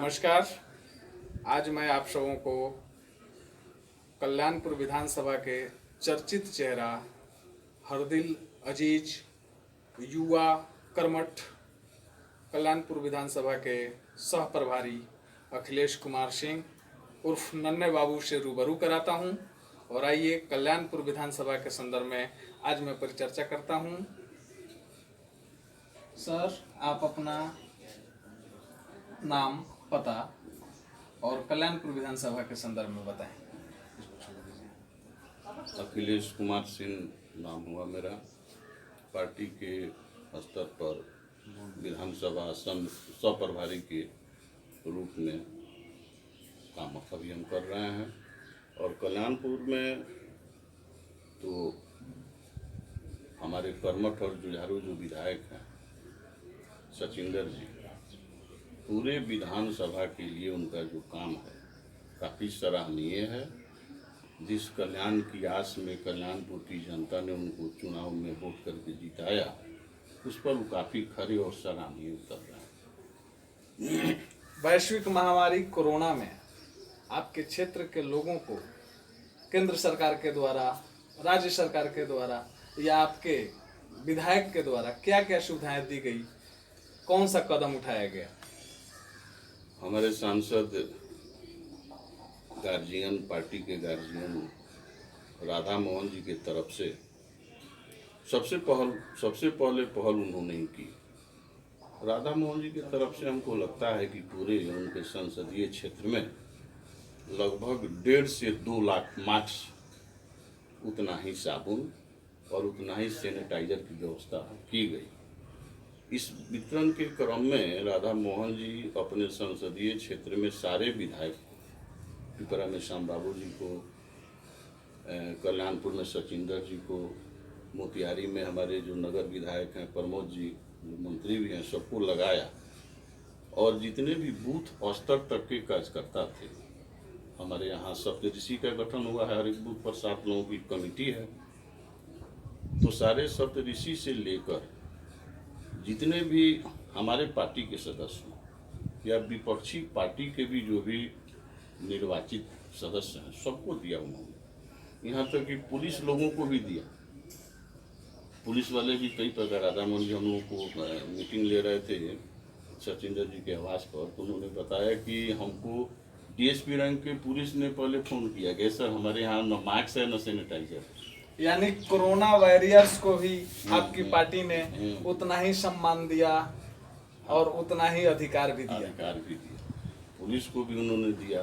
नमस्कार। आज मैं आप सबों को कल्याणपुर विधानसभा के चर्चित चेहरा, हरदिल अजीज, युवा कर्मठ, कल्याणपुर विधानसभा के सह प्रभारी अखिलेश कुमार सिंह उर्फ नन्हे बाबू से रूबरू कराता हूं। और आइए कल्याणपुर विधानसभा के संदर्भ में आज मैं परिचर्चा करता हूं। सर, आप अपना नाम, पता और कल्याणपुर विधानसभा के संदर्भ में बताएं। अखिलेश कुमार सिंह नाम हुआ मेरा। पार्टी के स्तर पर विधानसभा सह प्रभारी के रूप में काम अभी हम कर रहे हैं। और कल्याणपुर में तो हमारे कर्मठ और जुझारू जो विधायक हैं सचिंदर जी, पूरे विधानसभा के लिए उनका जो काम है काफ़ी सराहनीय है। जिस कल्याण की आस में कल्याणपुर की जनता ने उनको चुनाव में वोट करके जिताया, उस पर वो काफ़ी खरे और सराहनीय उतर रहे हैं। वैश्विक महामारी कोरोना में आपके क्षेत्र के लोगों को केंद्र सरकार के द्वारा, राज्य सरकार के द्वारा या आपके विधायक के द्वारा क्या क्या सुविधाएं दी गई, कौन सा कदम उठाया गया? हमारे सांसद गार्जियन, पार्टी के गार्जियन राधा मोहन जी की तरफ से सबसे पहले पहल उन्होंने ही की। राधा मोहन जी की तरफ से हमको लगता है कि पूरे उनके संसदीय क्षेत्र में लगभग 1.5 से 2 लाख मास्क, उतना ही साबुन और उतना ही सैनिटाइजर की व्यवस्था की गई। इस वितरण के क्रम में राधा मोहन जी अपने संसदीय क्षेत्र में सारे विधायक, पिपरा में श्याम बाबू जी को, कल्याणपुर में सचिंदर जी को, मोतिहारी में हमारे जो नगर विधायक हैं प्रमोद जी, जो मंत्री भी हैं, सबको लगाया। और जितने भी बूथ स्तर तक के कार्यकर्ता थे, हमारे यहाँ सप्तऋषि का गठन हुआ है, हर एक बूथ पर 7 लोगों की कमेटी है। तो सारे सप्तऋषि से लेकर जितने भी हमारे पार्टी के सदस्य या विपक्षी पार्टी के भी जो भी निर्वाचित सदस्य हैं, सबको दिया उन्होंने। यहाँ तक कि पुलिस लोगों को भी दिया। पुलिस वाले भी कई प्रकार, राधा मोहन जी हम लोगों को मीटिंग ले रहे थे सचिंदर जी के आवास पर, तो उन्होंने बताया कि हमको डीएसपी रैंक के पुलिस ने पहले फ़ोन किया कि सर हमारे यहाँ न मास्क है न सैनिटाइजर। यानी कोरोना वॉरियर्स को भी आपकी पार्टी ने उतना ही सम्मान दिया और उतना ही अधिकार भी दिया। पुलिस को भी उन्होंने दिया।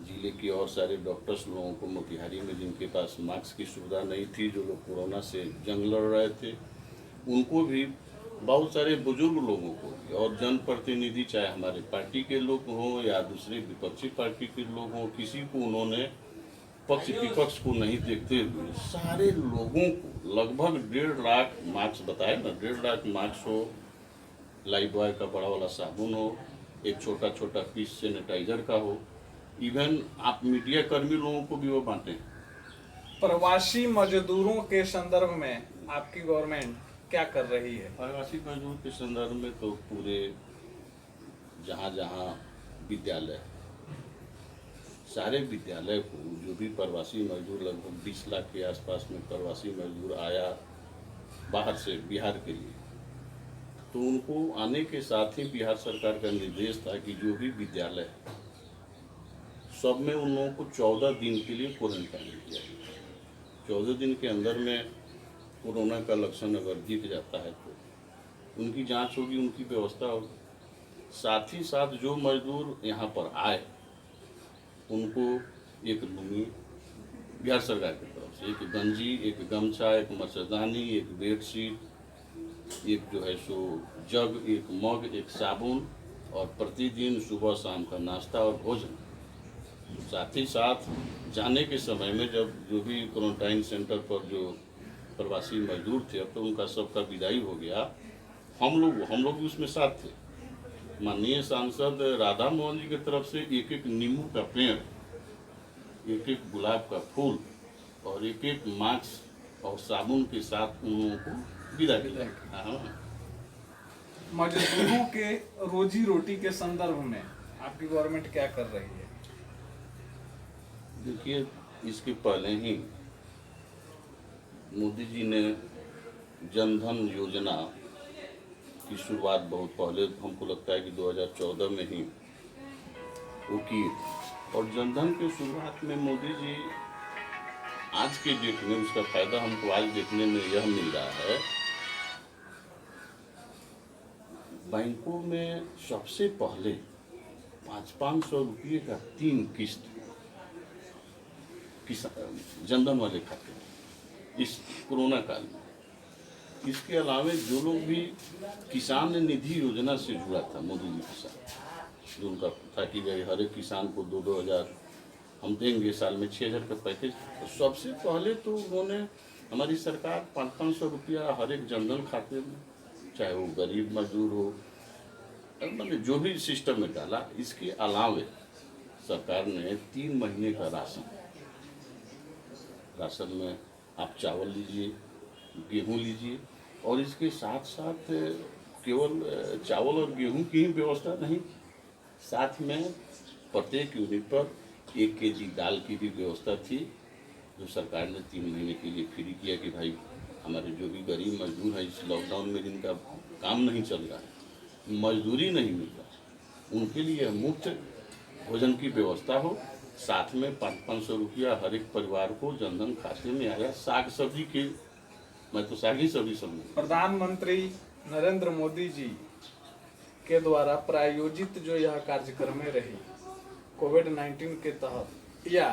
जिले के और सारे डॉक्टर्स लोगों को, मोतिहारी में जिनके पास मास्क की सुविधा नहीं थी, जो लोग कोरोना से जंग लड़ रहे थे, उनको भी, बहुत सारे बुजुर्ग लोगों को भी, और जनप्रतिनिधि चाहे हमारे पार्टी के लोग हों या दूसरे विपक्षी पार्टी के लोग हों, किसी को उन्होंने पक्ष विपक्ष को नहीं देखते हुए सारे लोगों को लगभग 1.5 लाख मास्क, बताए ना, 1.5 लाख मास्क हो, लाइफ बॉय का बड़ा वाला साबुन हो, एक छोटा छोटा पीस सैनिटाइजर का हो, इवन आप मीडिया कर्मी लोगों को भी वो बांटे। प्रवासी मजदूरों के संदर्भ में आपकी गवर्नमेंट क्या कर रही है? प्रवासी मजदूर के संदर्भ में तो पूरे जहाँ जहाँ विद्यालय, सारे विद्यालय को, जो भी प्रवासी मजदूर, लगभग 20 लाख के आसपास में प्रवासी मजदूर आया बाहर से बिहार के लिए, तो उनको आने के साथ ही बिहार सरकार का निर्देश था कि जो भी विद्यालय है सब में उन लोगों को 14 दिन के लिए क्वारंटाइन किया गया। 14 दिन के अंदर में कोरोना का लक्षण अगर दिख जाता है तो उनकी जांच होगी, उनकी व्यवस्था होगी। साथ ही साथ जो मजदूर यहाँ पर आए उनको एक लुंगी बिहार सरकार की तरफ से, एक गंजी, एक गमछा, एक मच्छरदानी, एक बेडशीट, एक जो है सो जग, एक मग, एक साबुन, और प्रतिदिन सुबह शाम का नाश्ता और भोजन। साथ ही साथ जाने के समय में जब जो भी क्वारंटाइन सेंटर पर जो प्रवासी मजदूर थे, अब तो उनका सबका विदाई हो गया, हम लोग भी उसमें साथ थे। माननीय सांसद राधा मोहन जी की तरफ से एक एक नींबू का पेड़, एक एक गुलाब का फूल और एक एक मास्क और साबुन के साथ उन लोगों को विदा किया। मजदूरों के रोजी रोटी के संदर्भ में आपकी गवर्नमेंट क्या कर रही है? देखिए, इसके पहले ही मोदी जी ने जनधन योजना की शुरुआत बहुत पहले, हमको लगता है कि 2014 में ही वो की। और जनधन की शुरुआत में मोदी जी आज के डेट में उसका फायदा हमको आज देखने में यह मिल रहा है। बैंकों में सबसे पहले 500 रुपये का 3 किस्त जनधन वाले खाते में इस कोरोना काल में। इसके अलावा जो लोग भी किसान निधि योजना से जुड़ा था मोदी जी के साथ, जो उनका था कि भाई हर एक किसान को 2-2 हज़ार हम देंगे, साल में 6 हज़ार का पैकेज, तो सबसे पहले तो उन्होंने, हमारी सरकार 500 रुपया हर एक जनधन खाते में, चाहे वो गरीब मजदूर हो, मतलब जो भी सिस्टम में डाला। इसके अलावे सरकार ने 3 महीने का राशन में आप चावल लीजिए, गेहूं लीजिए, और इसके साथ साथ केवल चावल और गेहूं की ही व्यवस्था नहीं, साथ में प्रत्येक यूनिट पर 1 केजी दाल की भी व्यवस्था थी, जो सरकार ने 3 महीने के लिए फ्री किया कि भाई हमारे जो भी गरीब मजदूर हैं इस लॉकडाउन में जिनका काम नहीं चल रहा है, मजदूरी नहीं मिल रहा, उनके लिए मुफ्त भोजन की व्यवस्था हो। साथ में 500 रुपया हर एक परिवार को जनधन खाते में आया। साग सब्जी के, मैं तो साग ही सब्जी समझूँ। प्रधानमंत्री नरेंद्र मोदी जी के द्वारा प्रायोजित जो यह कार्यक्रम रही कोविड-19 के तहत, या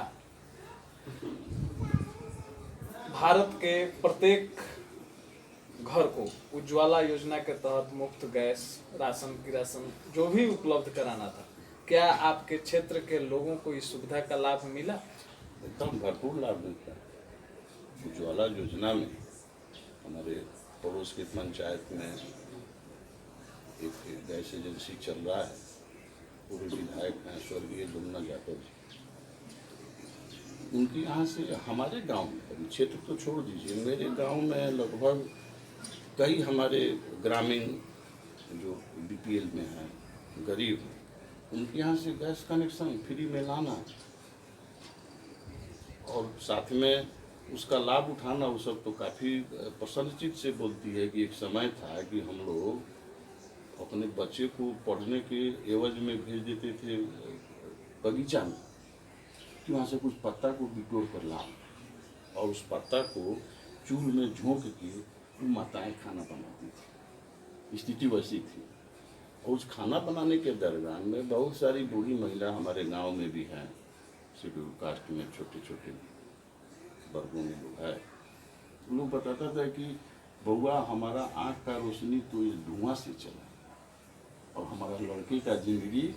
भारत के प्रत्येक घर को उज्ज्वला योजना के तहत मुफ्त गैस, राशन की राशन जो भी उपलब्ध कराना था, क्या आपके क्षेत्र के लोगों को इस सुविधा का लाभ मिला? एकदम भरपूर लाभ मिलता है। उज्ज्वला योजना में हमारे पड़ोस की पंचायत में एक गैस एजेंसी चल रहा है, पूरे विधायक हैं स्वर्गीय जमुना यादव जी, उनके यहाँ से हमारे गांव में, क्षेत्र तो छोड़ दीजिए, मेरे गांव में लगभग कई हमारे ग्रामीण जो बीपीएल में हैं, गरीब, उनके यहाँ से गैस कनेक्शन फ्री में लाना और साथ में उसका लाभ उठाना, वो सब तो काफ़ी प्रसन्नचित से बोलती है कि एक समय था कि हम लोग अपने बच्चे को पढ़ने के एवज में भेज देते थे बगीचा में, कि वहाँ से कुछ पत्ता को बिटोर कर ला, और उस पत्ता को चूल्हे में झोंक के वो माताएँ खाना बनाती थी। स्थिति वैसी थी। और उस खाना बनाने के दरमियान में बहुत सारी बूढ़ी महिला हमारे गांव में भी हैं, शेड्यूल कास्ट में छोटे छोटे वर्गों में लोग है, उन लोग बताता था कि बउआ हमारा आँख का रोशनी तो इस धुआं से चला, और हमारा लड़के का जिंदगी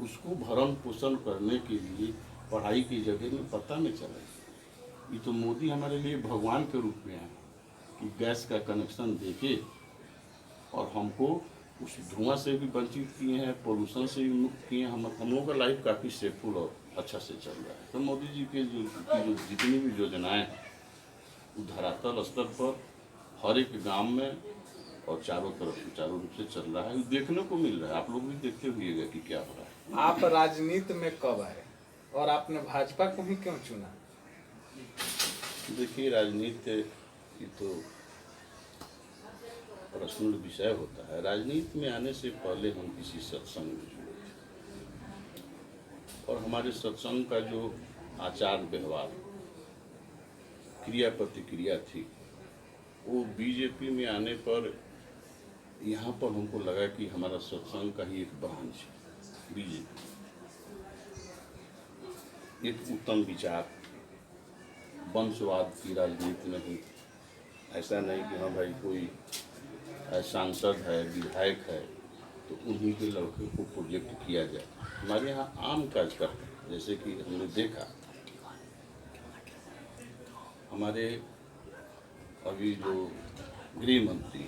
उसको भरण पोषण करने के लिए पढ़ाई की जगह में पता में चला। ये तो मोदी हमारे लिए भगवान के रूप में है कि गैस का कनेक्शन देके और हमको उस धुआं से भी वंचित किए हैं, पोल्यूशन से भी मुक्त किए हैं। हम लोगों का लाइफ काफ़ी सेफुल और अच्छा से चल रहा है। तो मोदी जी के जो जितनी भी योजनाएं हैं वो धरातल स्तर पर हर एक गांव में और चारों तरफ सुचारू रूप से चल रहा है, देखने को मिल रहा है। आप लोग भी देखते हुए कि क्या हो रहा है। आप राजनीति में कब आए और आपने भाजपा को ही क्यों चुना? देखिए, राजनीति की तो पर्सनल विषय होता है। राजनीति में आने से पहले हम किसी सत्संग में जुड़े थे, और हमारे सत्संग का जो आचार व्यवहार, क्रिया प्रतिक्रिया थी, वो बीजेपी में आने पर यहाँ पर हमको लगा कि हमारा सत्संग का ही एक ब्रांच है बीजेपी। एक उत्तम विचार, वंशवाद की राजनीति नहीं, ऐसा नहीं कि हाँ भाई कोई सांसद है, विधायक है तो उन्हीं के लड़के को प्रोजेक्ट किया जाए। हमारे यहाँ आम कार्यकर्ता, जैसे कि हमने देखा हमारे अभी जो गृह मंत्री,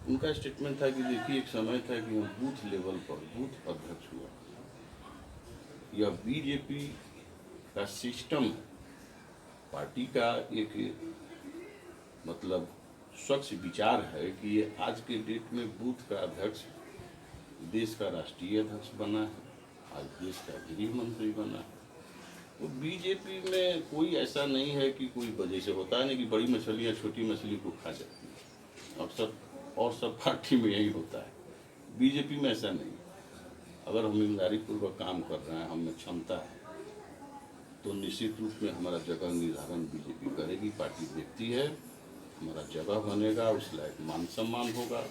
उनका स्टेटमेंट था कि देखिए एक समय था कि हम बूथ लेवल पर बूथ अध्यक्ष हुआ। यह बीजेपी का सिस्टम, पार्टी का एक मतलब स्वच्छ विचार है कि ये आज के डेट में बूथ का अध्यक्ष देश का राष्ट्रीय अध्यक्ष बना है। आज देश का गृह मंत्री बना है। तो बीजेपी में कोई ऐसा नहीं है कि कोई वजह से होता है नहीं कि बड़ी मछलियाँ छोटी मछली को खा जाती है, और सब पार्टी में यही होता है। बीजेपी में ऐसा नहीं। अगर हम ईमानदारी पूर्वक काम कर रहे हैं, हमें क्षमता है, तो निश्चित रूप में हमारा जगह निर्धारण बीजेपी करेगी। पार्टी देखती है हमारा जगह बनेगा, उस लायक मान सम्मान होगा।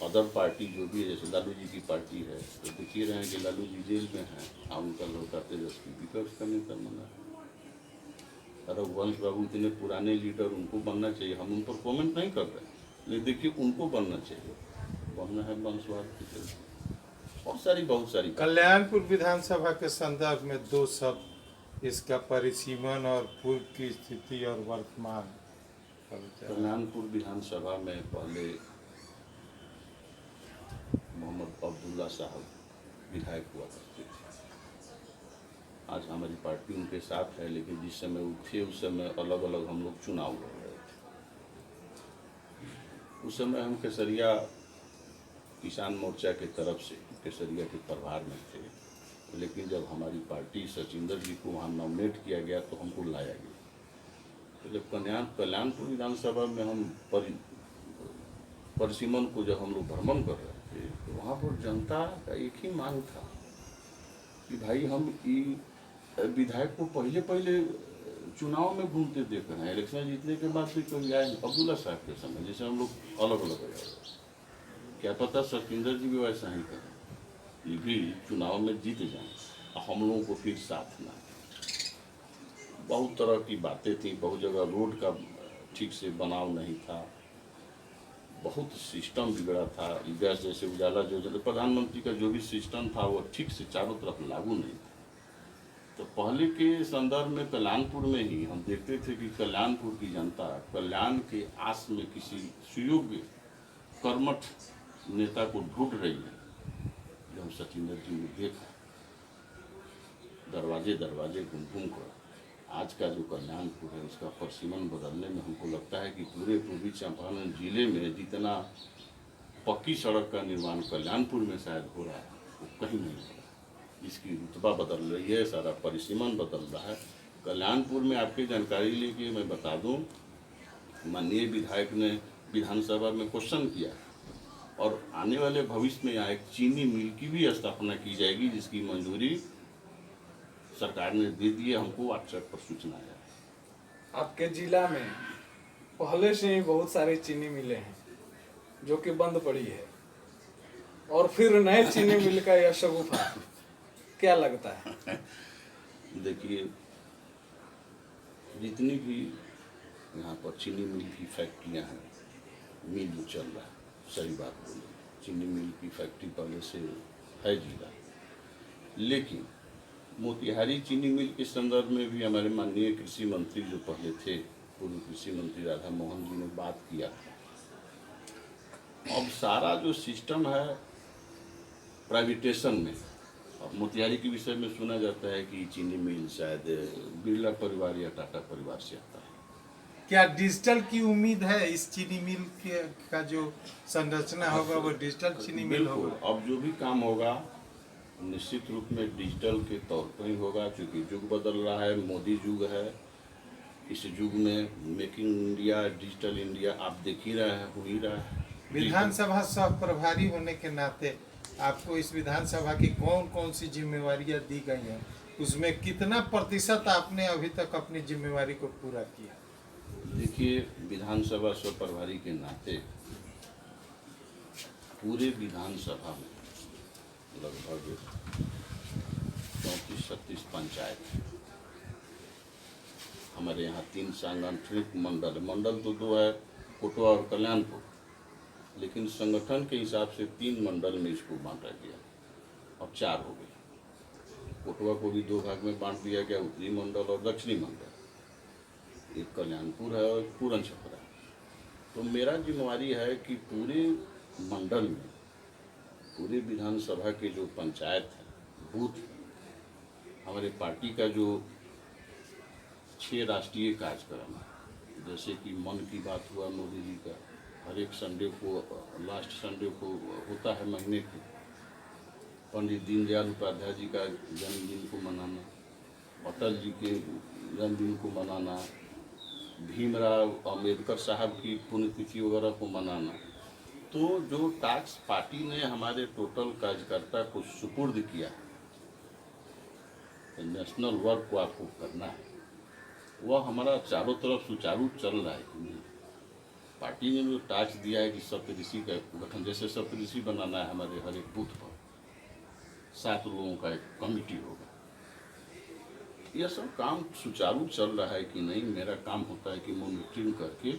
अदर पार्टी जो भी है, जैसे लालू जी की पार्टी है, तो देख ही रहे हैं कि लालू जी जेल में हैं, और उनका लड़का तेजस्वी विपक्ष का नेता बना है। रघुवंश बाबू इतने पुराने लीडर, उनको बनना चाहिए। हम उन पर कमेंट नहीं कर रहे, लेकिन देखिए उनको बनना चाहिए। बनना है वंशवाद की तरफ। बहुत सारी कल्याणपुर विधानसभा के संदर्भ में दो शब्द, इसका परिसीमन और पूर्व की स्थिति और वर्तमान। कल्याणपुर विधानसभा में पहले मोहम्मद अब्दुल्ला साहब विधायक हुआ करते थे। आज हमारी पार्टी उनके साथ है, लेकिन जिस समय वो थे उस समय अलग अलग हम लोग चुनाव लड़ रहे थे। उस समय हम केसरिया किसान मोर्चा के तरफ से केसरिया के प्रभार में थे, लेकिन जब हमारी पार्टी सचिंदर जी को वहाँ नॉमिनेट किया गया तो हमको लाया गया। तो जब कल्याणपुर विधानसभा में हम परिसीमन को जब हम लोग भ्रमण कर रहे थे, तो वहाँ पर जनता का एक ही मांग था कि भाई हम विधायक को पहले चुनाव में घूमते देख रहे हैं, इलेक्शन जीतने के बाद भी कभी आए। अब्दुल्ला साहब के समय जैसे हम लोग अलग अलग हो जाए, क्या पता सचिंदर जी भी वैसा ही करें, ये भी चुनाव में जीत जाए और हम लोगों को फिर साथ ना। बहुत तरह की बातें थी, बहुत जगह रोड का ठीक से बनाव नहीं था, बहुत सिस्टम बिगड़ा था। गैस जैसे उजाला योजना, प्रधानमंत्री का जो भी सिस्टम था वो ठीक से चारों तरफ लागू नहीं था। तो पहले के संदर्भ में कल्याणपुर में ही हम देखते थे कि कल्याणपुर की जनता कल्याण के आस में किसी सुयोग्य कर्मठ नेता को ढूंढ रही है। जो हम सचिंदर जी ने देखा, दरवाजे दरवाजे घूम घूम कर आज का जो कल्याणपुर है उसका परिसीमन बदलने में हमको लगता है कि पूरे पूर्वी चंपारण जिले में जितना पक्की सड़क का निर्माण कल्याणपुर में शायद हो रहा है वो कहीं नहीं हो रहा। इसकी रुतबा बदल रही है, सारा परिसीमन बदल रहा है। कल्याणपुर में आपकी जानकारी लेके मैं बता दूं, माननीय विधायक ने विधानसभा में क्वेश्चन किया और आने वाले भविष्य में यहाँ एक चीनी मिल की भी स्थापना की जाएगी, जिसकी मंजूरी सरकार ने दे दी है। हमको व्हाट्सएप पर सूचना है। आपके जिला में पहले से ही बहुत सारी चीनी मिलें हैं जो कि बंद पड़ी है, और फिर नए चीनी मिल का यह शगुफा क्या लगता है? देखिए, जितनी भी यहाँ पर चीनी मिल की फैक्ट्रियाँ हैं, मिल चल रहा है, सही बात बोले, चीनी मिल की फैक्ट्री पहले से है जिला। लेकिन मोतिहारी चीनी मिल के संदर्भ में भी हमारे माननीय कृषि मंत्री जो पहले थे, पूर्व कृषि मंत्री राधा मोहन जी ने बात किया था। अब सारा जो सिस्टम है प्राइवेटेशन में, अब मोतिहारी के विषय में सुना जाता है कि चीनी मिल शायद बिरला परिवार या टाटा परिवार से आता है। क्या डिजिटल की उम्मीद है? इस चीनी मिल का जो संरचना होगा वो डिजिटल चीनी मिल होगा? अब जो भी काम होगा निश्चित रूप में डिजिटल के तौर पर ही होगा, क्योंकि युग बदल रहा है, मोदी युग है। इस युग में मेकिंग इंडिया, डिजिटल इंडिया आप देख ही रहे हैं, हो ही रहा है। विधानसभा सह प्रभारी होने के नाते आपको इस विधानसभा की कौन कौन सी जिम्मेवारियां दी गई हैं, उसमें कितना प्रतिशत आपने अभी तक अपनी जिम्मेवारी को पूरा किया? देखिए, विधानसभा सह प्रभारी के नाते पूरे विधानसभा में लगभग 34-36 पंचायत है। हमारे यहाँ 3 सांगठनिक मंडल तो 2 है, कोटवा और कल्याणपुर, लेकिन संगठन के हिसाब से 3 मंडल में इसको बांटा गया और 4 हो गए। कोटवा को भी 2 भाग में बांट दिया गया, उत्तरी मंडल और दक्षिणी मंडल। एक कल्याणपुर है और पूरन छपरा। तो मेरा जिम्मेवारी है कि पूरे मंडल में, पूरे विधानसभा के जो पंचायत है, बूथ, हमारे पार्टी का जो 6 राष्ट्रीय कार्यक्रम है, जैसे कि मन की बात हुआ मोदी जी का, हर एक संडे को, लास्ट संडे को होता है महीने के, पंडित दीनदयाल उपाध्याय जी का जन्मदिन को मनाना, अटल जी के जन्मदिन को मनाना, भीमराव अम्बेडकर साहब की पुण्यतिथि वगैरह को मनाना। तो जो टास्क पार्टी ने हमारे टोटल कार्यकर्ता को सुपुर्द किया है, नेशनल वर्क को आपको करना है, वह हमारा चारों तरफ सुचारू चल रहा है कि नहीं। पार्टी ने जो टास्क दिया है कि सप्तऋषि का गठन, जैसे सप्तऋषि बनाना है हमारे हर एक बूथ पर, 7 लोगों का एक कमिटी होगा। यह सब काम सुचारू चल रहा है कि नहीं। मेरा काम होता है कि मॉनिटरिंग करके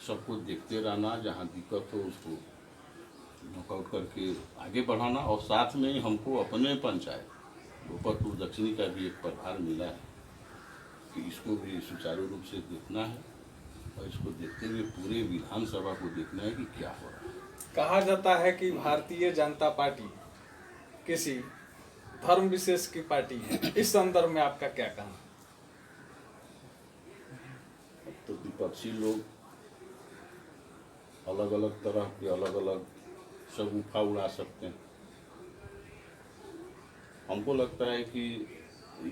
सबको देखते रहना, जहाँ दिक्कत हो उसको नॉकआउट करके आगे बढ़ाना, और साथ में हमको अपने पंचायत गोपालपुर दक्षिणी का भी एक प्रभार मिला है कि इसको भी सुचारू रूप से देखना है, और इसको देखते हुए पूरे विधानसभा को देखना है कि क्या हो रहा है। कहा जाता है कि भारतीय जनता पार्टी किसी धर्म विशेष की पार्टी है, इस संदर्भ में आपका क्या कहना? तो विपक्षी लोग अलग अलग तरह के अलग अलग शगुफा उड़ा सकते हैं। हमको लगता है कि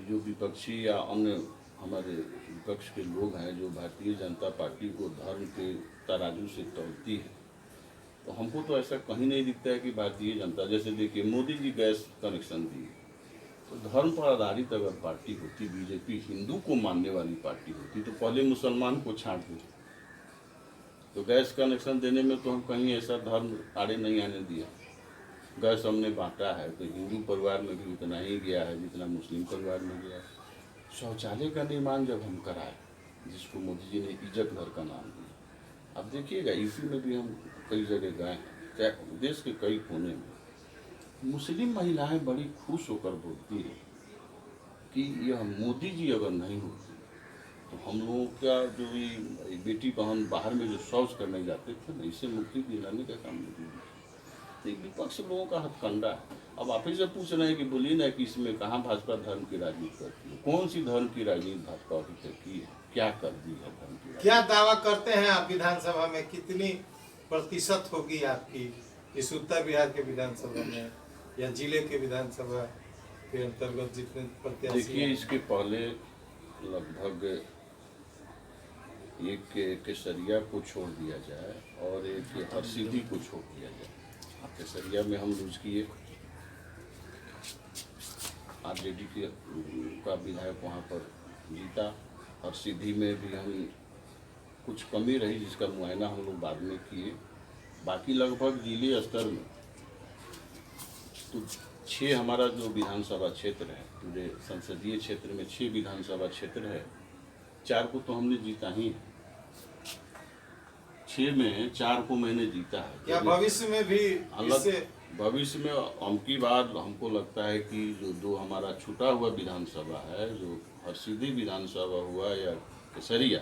जो विपक्षी या अन्य हमारे विपक्ष के लोग हैं जो भारतीय जनता पार्टी को धर्म के तराजू से तौलती है, तो हमको तो ऐसा कहीं नहीं दिखता है कि भारतीय जनता, जैसे देखिए मोदी जी गैस कनेक्शन दिए, तो धर्म पर आधारित अगर पार्टी होती, बीजेपी हिंदू को मानने वाली पार्टी होती, तो पहले मुसलमान को छांट देती। तो गैस कनेक्शन देने में तो हम कहीं ऐसा धर्म आड़े नहीं आने दिया। गैस हमने बांटा है तो हिंदू परिवार में भी उतना ही गया है जितना मुस्लिम परिवार में गया है। शौचालय का निर्माण जब हम कराए, जिसको मोदी जी ने इज्जत घर का नाम दिया, अब देखिएगा यूपी में भी हम कई जगह गए हैं, चाहे देश के कई कोने में, मुस्लिम महिलाएं बड़ी खुश होकर बोलती है कि यह मोदी जी अगर नहीं होते तो हम लोगों का जो ये बेटी बहन बाहर में जो शौच करने जाते थे ना, इससे मुक्ति दिलाने का काम मोदी जी। तो एक विपक्ष लोगों का हथकंडा है। अब आप ही से पूछ रहे हैं कि बोलिए ना कि इसमें कहाँ भाजपा धर्म की राजनीति करती है, कौन सी धर्म की राजनीति भाजपा अभी तक की है, क्या कर दी है धर्म की? क्या दावा करते हैं आप विधानसभा में, कितनी प्रतिशत होगी आपकी इस उत्तर बिहार के विधानसभा में या जिले के विधानसभा के अंतर्गत जितने प्रत्याशी? देखिए, इसके पहले लगभग एक केसरिया को छोड़ दिया जाए और एक हरसिद्धि को छोड़ दिया जाए। केसरिया में हम लूज किए, आरजेडी के का विधायक वहाँ पर जीता। हरसिद्धि में भी हम कुछ कमी रही जिसका मुआयना हम लोग बाद में किए। बाकी लगभग जिले स्तर में तो 6 हमारा जो विधानसभा क्षेत्र है, पूरे संसदीय क्षेत्र में 6 विधानसभा क्षेत्र है, 4 को तो हमने जीता ही है। 6 में 4 को मैंने जीता है। क्या भविष्य में भी अलग भविष्य में अमकी बार हमको लगता है कि जो 2 हमारा छूटा हुआ विधानसभा है, जो हरसिद्धि विधानसभा हुआ या केसरिया,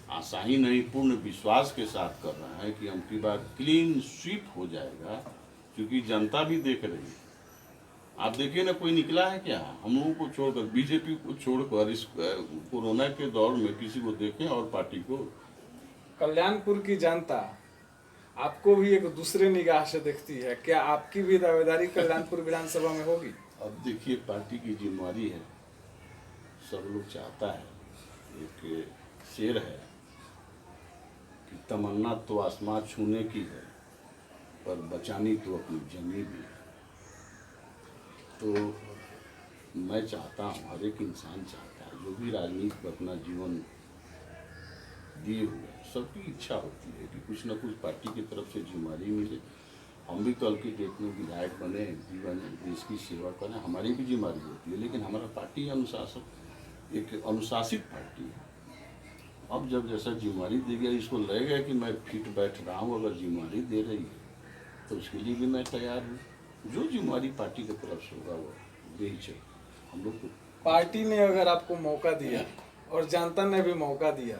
आशा ही नहीं पूर्ण विश्वास के साथ कर रहा है कि अमकी बार क्लीन स्वीप हो जाएगा, क्योंकि जनता भी देख रही है। आप देखिए ना, कोई निकला है क्या हम लोगों को छोड़कर, बीजेपी को छोड़कर, इस कोरोना के दौर में किसी को देखें और पार्टी को? कल्याणपुर की जनता आपको भी एक दूसरे निगाह से देखती है, क्या आपकी भी दावेदारी कल्याणपुर विधानसभा में होगी? अब देखिए, पार्टी की जिम्मेवारी है, सब लोग चाहता है, एक शेर है कि तमन्ना तो आसमां छूने की है पर बचानी तो अपनी जमी भी है। तो मैं चाहता हूँ, हर एक इंसान चाहता है, जो भी राजनीति पर अपना जीवन दिए हुए, सबकी इच्छा होती है कि कुछ न कुछ पार्टी की तरफ से जिम्मेदारी मिले। हम भी कल के डेट में विधायक बने, एमपी बने, देश की सेवा करें, हमारी भी जिम्मेदारी होती है। लेकिन हमारा पार्टी अनुशासन एक अनुशासित पार्टी है। अब जब जैसा जिम्मेदारी दे गया, इसको लगेगा कि मैं फिट बैठ रहा हूँ, अगर जिम्मेदारी दे रही है तो उसके लिए भी मैं तैयार हूँ। जो जिम्मेदारी पार्टी की तरफ से होगा वो दे ही चाहिए हम लोग को। पार्टी ने अगर आपको मौका दिया और जनता ने भी मौका दिया,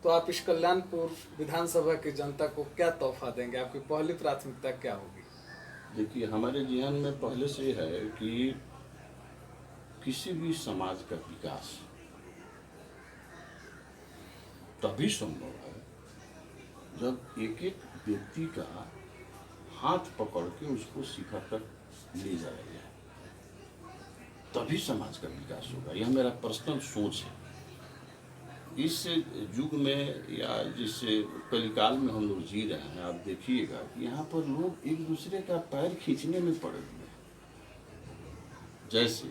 तो आप इस कल्याणपुर विधानसभा की जनता को क्या तोहफा देंगे? आपकी पहली प्राथमिकता क्या होगी? देखिए, हमारे जहन में पहले से है कि किसी भी समाज का विकास तभी संभव है जब एक एक व्यक्ति का हाथ पकड़ के उसको शिखर तक ले जाया जाए, तभी समाज का विकास होगा। यह मेरा पर्सनल सोच है। इस युग में या जिस कलिकाल में हम लोग जी रहे हैं, आप देखिएगा कि यहाँ पर लोग एक दूसरे का पैर खींचने में पड़े हुए हैं। जैसे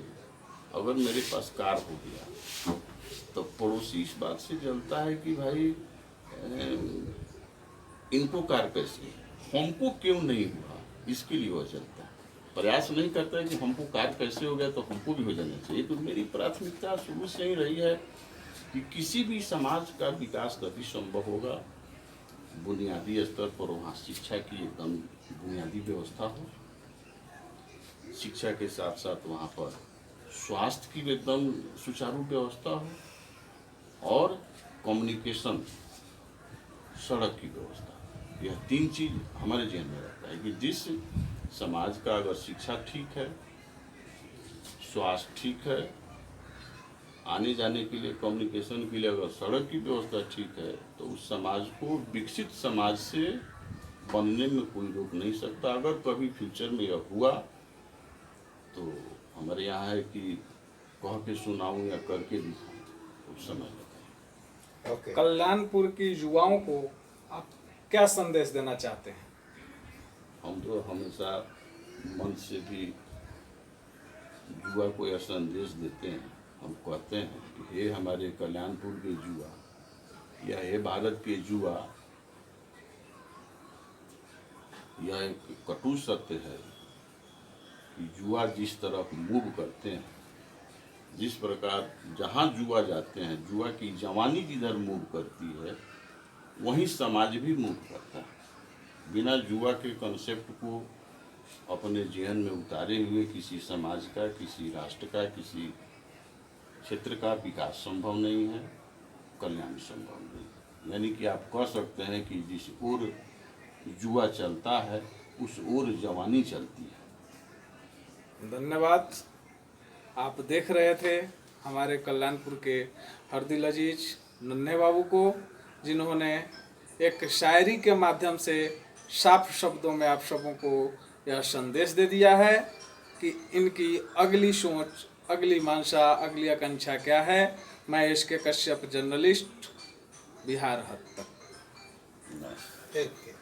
अगर मेरे पास कार हो गया तो पड़ोसी इस बात से जलता है कि भाई इनको कार कैसे, हमको क्यों नहीं हुआ, इसके लिए वह चलता है। प्रयास नहीं करता है कि हमको कार कैसे हो गया तो हमको भी हो जाना चाहिए। तो मेरी प्राथमिकता शुरू से ही रही है कि किसी भी समाज का विकास तभी संभव होगा बुनियादी स्तर पर वहाँ शिक्षा की एकदम बुनियादी व्यवस्था हो, शिक्षा के साथ साथ वहाँ पर स्वास्थ्य की एकदम सुचारू व्यवस्था हो, और कम्युनिकेशन, सड़क की व्यवस्था। यह तीन चीज हमारे जहन में रहता है कि जिस समाज का अगर शिक्षा ठीक है, स्वास्थ्य ठीक है, आने जाने के लिए कम्युनिकेशन के लिए अगर सड़क की व्यवस्था ठीक है, तो उस समाज को विकसित समाज से बनने में कोई रोक नहीं सकता। अगर कभी फ्यूचर में यह हुआ तो हमारे यहाँ है कि कह के सुनाऊं या करके दिखाऊं, तो समय लगता है। कल्याणपुर की युवाओं को आप क्या संदेश देना चाहते हैं? हम तो हमेशा मन से भी युवा को यह संदेश देते हैं, हम कहते हैं कि हे हमारे कल्याणपुर के युवा या हे भारत के युवा, यह एक कटु सत्य है कि युवा जिस तरफ मूव करते हैं, जिस प्रकार जहाँ युवा जाते हैं, युवा की जवानी जिधर मूव करती है वहीं समाज भी मूव करता है। बिना युवा के कंसेप्ट को अपने जीवन में उतारे हुए किसी समाज का, किसी राष्ट्र का, किसी क्षेत्र का विकास संभव नहीं है, कल्याण संभव नहीं। यानी कि आप कह सकते हैं कि जिस ओर युवा चलता है उस ओर जवानी चलती है। धन्यवाद। आप देख रहे थे हमारे कल्याणपुर के हरदिल अजीज नन्हे बाबू को, जिन्होंने एक शायरी के माध्यम से साफ शब्दों में आप सबों को यह संदेश दे दिया है कि इनकी अगली सोच, अगली मानसा, अगली आकांक्षा क्या है। मैं इसके कश्यप, जर्नलिस्ट, बिहार हद तक। ठीक है।